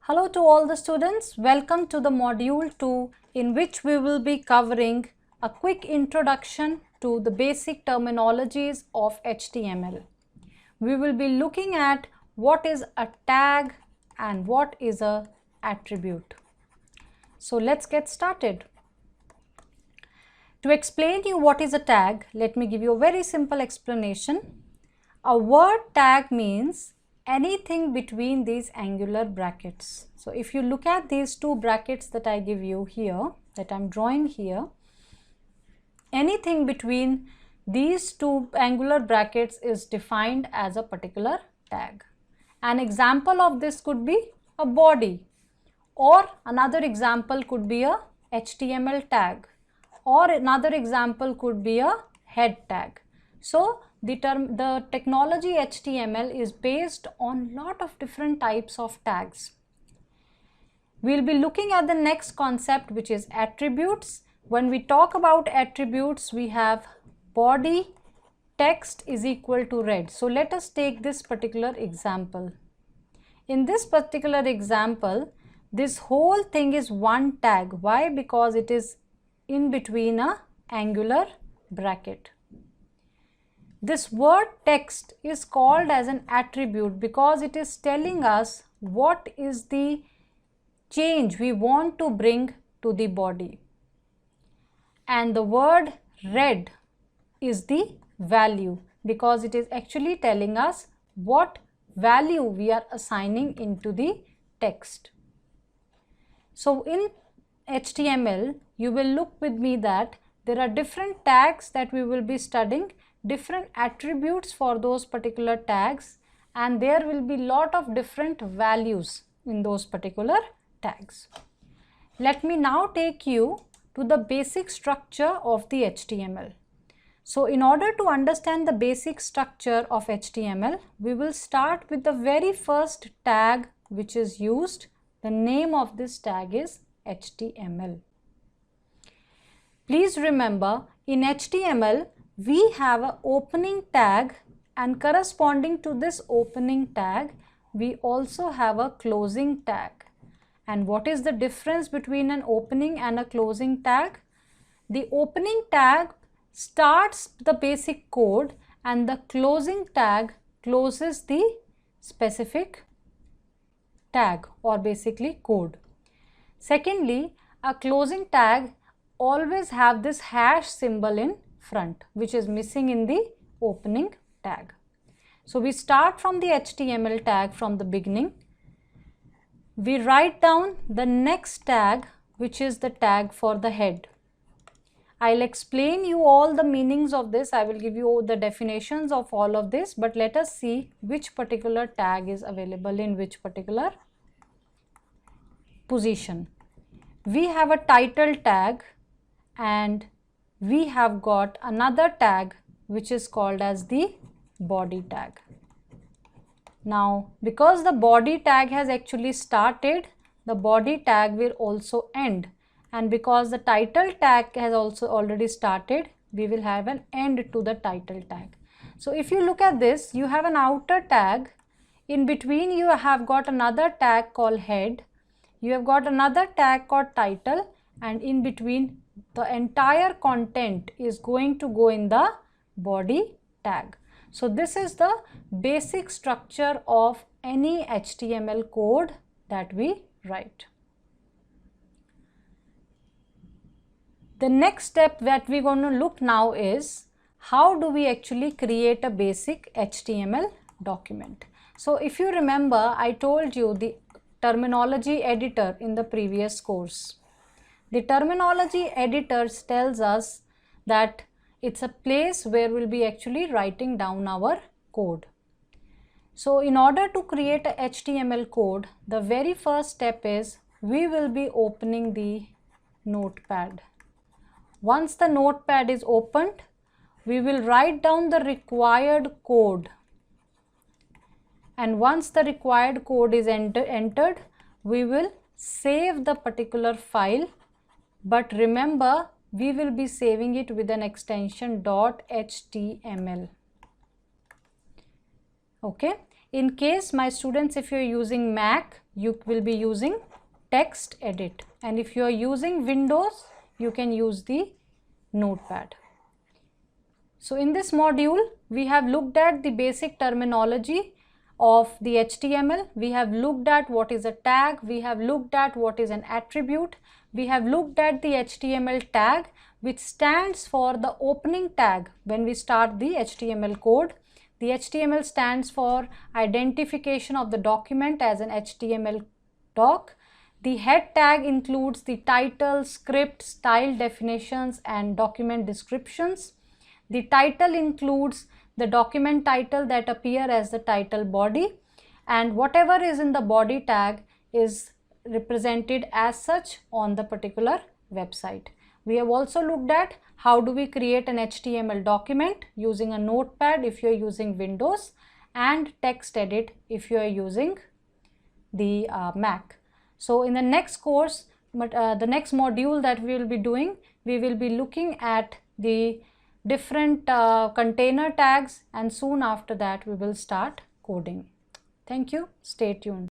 Hello to all the students. Welcome to the module 2 in which we will be covering a quick introduction to the basic terminologies of HTML. We will be looking at what is a tag and what is a attribute. So let's get started. To explain you what is a tag, let me give you a very simple explanation. A word tag means anything between these angular brackets. So if you look at these two brackets that I give you here, that I'm drawing here, anything between these two angular brackets is defined as a particular tag. An example of this could be a body, or another example could be a HTML tag, or another example could be a head tag. So the technology HTML is based on lot of different types of tags. We'll be looking at the next concept, which is attributes. When we talk about attributes, we have body text is equal to red. So let us take this particular example. In this particular example, this whole thing is one tag. Why? Because it is in between a angular bracket. This word text is called as an attribute because it is telling us what is the change we want to bring to the body. And the word red is the value because it is actually telling us what value we are assigning into the text. So in HTML, you will look with me that there are different tags that we will be studying, different attributes for those particular tags, and there will be lot of different values in those particular tags. Let me now take you to the basic structure of the HTML. So in order to understand the basic structure of HTML, we will start with the very first tag which is used. The name of this tag is HTML. Please remember, in HTML, we have an opening tag, and corresponding to this opening tag, we also have a closing tag. And what is the difference between an opening and a closing tag? The opening tag starts the basic code and the closing tag closes the specific tag or basically code. Secondly, a closing tag always have this hash symbol in front, which is missing in the opening tag. So we start from the HTML tag from the beginning. We write down the next tag, which is the tag for the head. I'll explain you all the meanings of this. I will give you the definitions of all of this, but let us see which particular tag is available in which particular position. We have a title tag and we have got another tag which is called as the body tag. Now, because the body tag has actually started, the body tag will also end, and because the title tag has also already started, we will have an end to the title tag. So if you look at this, you have an outer tag, in between you have got another tag called head, you have got another tag called title, and in between the entire content is going to go in the body tag. So this is the basic structure of any HTML code that we write. The next step that we're going to look now is how do we actually create a basic HTML document. So if you remember, I told you the terminology editor in the previous course. The terminology editor tells us that it's a place where we'll be actually writing down our code. So in order to create a HTML code, the very first step is we will be opening the notepad. Once the notepad is opened, we will write down the required code. And once the required code is entered, we will save the particular file. But remember, we will be saving it with an extension .html. Okay. In case my students, if you're using Mac, you will be using text edit, and if you're using Windows, you can use the notepad. So in this module, we have looked at the basic terminology of the HTML. We have looked at what is a tag. We have looked at what is an attribute. We have looked at the HTML tag, which stands for the opening tag when we start the HTML code. The HTML stands for identification of the document as an HTML doc. The head tag includes the title, script, style definitions, and document descriptions. The title includes the document title that appear as the title body, and whatever is in the body tag is represented as such on the particular website. We have also looked at how do we create an HTML document using a notepad if you are using Windows, and text edit if you are using the Mac. So in the next course, the next module that we will be doing, we will be looking at the different container tags, and soon after that we will start coding. Thank you. Stay tuned.